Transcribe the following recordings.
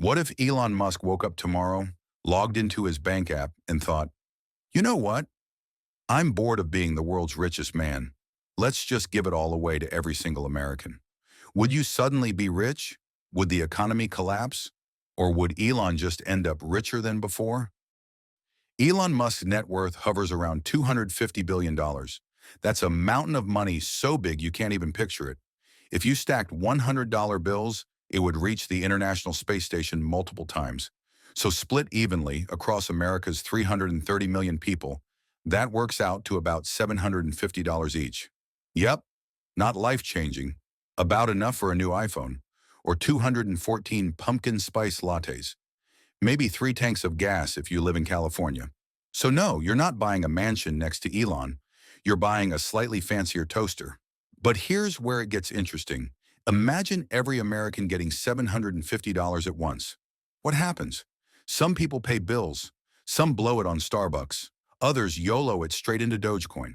What if Elon Musk woke up tomorrow, logged into his bank app, and thought, you know what? I'm bored of being the world's richest man. Let's just give it all away to every single American. Would you suddenly be rich? Would the economy collapse? Or would Elon just end up richer than before? Elon Musk's net worth hovers around $250 billion. That's a mountain of money so big you can't even picture it. If you stacked $100 bills, it would reach the International Space Station multiple times. So split evenly across America's 330 million people, that works out to about $750 each. Yep, not life-changing, about enough for a new iPhone, or 214 pumpkin spice lattes. Maybe 3 tanks of gas if you live in California. So no, you're not buying a mansion next to Elon. You're buying a slightly fancier toaster. But here's where it gets interesting. Imagine every American getting $750 at once. What happens? Some people pay bills. Some blow it on Starbucks. Others YOLO it straight into Dogecoin.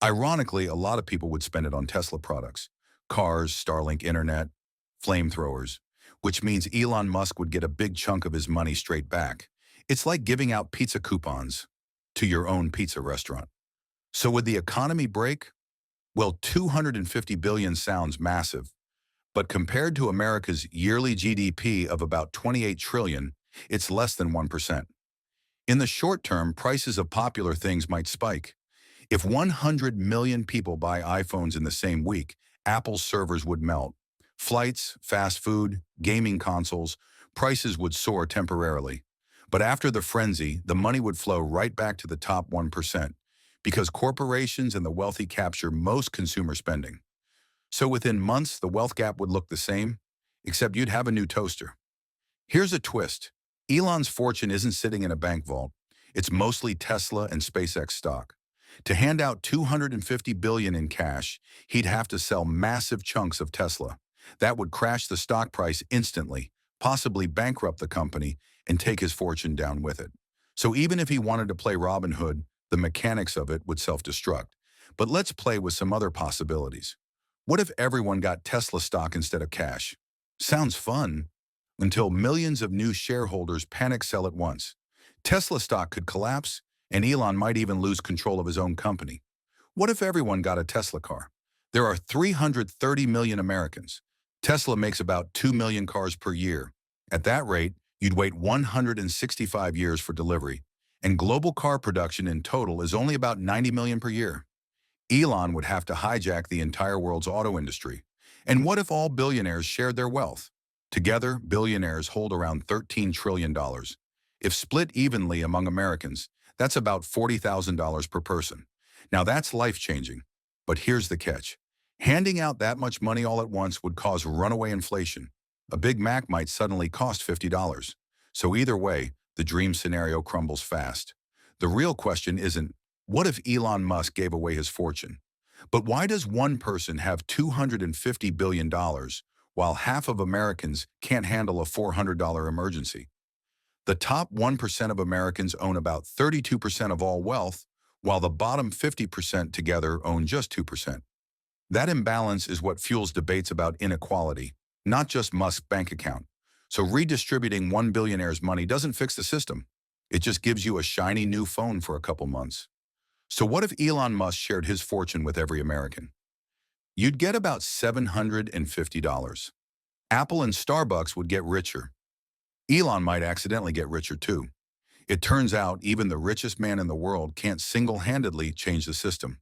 Ironically, a lot of people would spend it on Tesla products, cars, Starlink internet, flamethrowers, which means Elon Musk would get a big chunk of his money straight back. It's like giving out pizza coupons to your own pizza restaurant. So would the economy break? Well, 250 billion sounds massive, but compared to America's yearly GDP of about 28 trillion, it's less than 1%. In the short term, prices of popular things might spike. If 100 million people buy iPhones in the same week, Apple's servers would melt. Flights, fast food, gaming consoles, prices would soar temporarily. But after the frenzy, the money would flow right back to the top 1%, because corporations and the wealthy capture most consumer spending. So within months, the wealth gap would look the same, except you'd have a new toaster. Here's a twist. Elon's fortune isn't sitting in a bank vault. It's mostly Tesla and SpaceX stock. To hand out $250 billion in cash, he'd have to sell massive chunks of Tesla. That would crash the stock price instantly, possibly bankrupt the company, and take his fortune down with it. So even if he wanted to play Robin Hood, the mechanics of it would self-destruct. But let's play with some other possibilities. What if everyone got Tesla stock instead of cash? Sounds fun, until millions of new shareholders panic sell at once. Tesla stock could collapse, and Elon might even lose control of his own company. What if everyone got a Tesla car? There are 330 million Americans. Tesla makes about 2 million cars per year. At that rate, you'd wait 165 years for delivery, and global car production in total is only about 90 million per year. Elon would have to hijack the entire world's auto industry. And what if all billionaires shared their wealth? Together, billionaires hold around $13 trillion. If split evenly among Americans, that's about $40,000 per person. Now that's life-changing. But here's the catch. Handing out that much money all at once would cause runaway inflation. A Big Mac might suddenly cost $50. So either way, the dream scenario crumbles fast. The real question isn't, what if Elon Musk gave away his fortune? But why does one person have $250 billion while half of Americans can't handle a $400 emergency? The top 1% of Americans own about 32% of all wealth, while the bottom 50% together own just 2%. That imbalance is what fuels debates about inequality, not just Musk's bank account. So redistributing one billionaire's money doesn't fix the system. It just gives you a shiny new phone for a couple months. So what if Elon Musk shared his fortune with every American? You'd get about $750. Apple and Starbucks would get richer. Elon might accidentally get richer too. It turns out even the richest man in the world can't single-handedly change the system.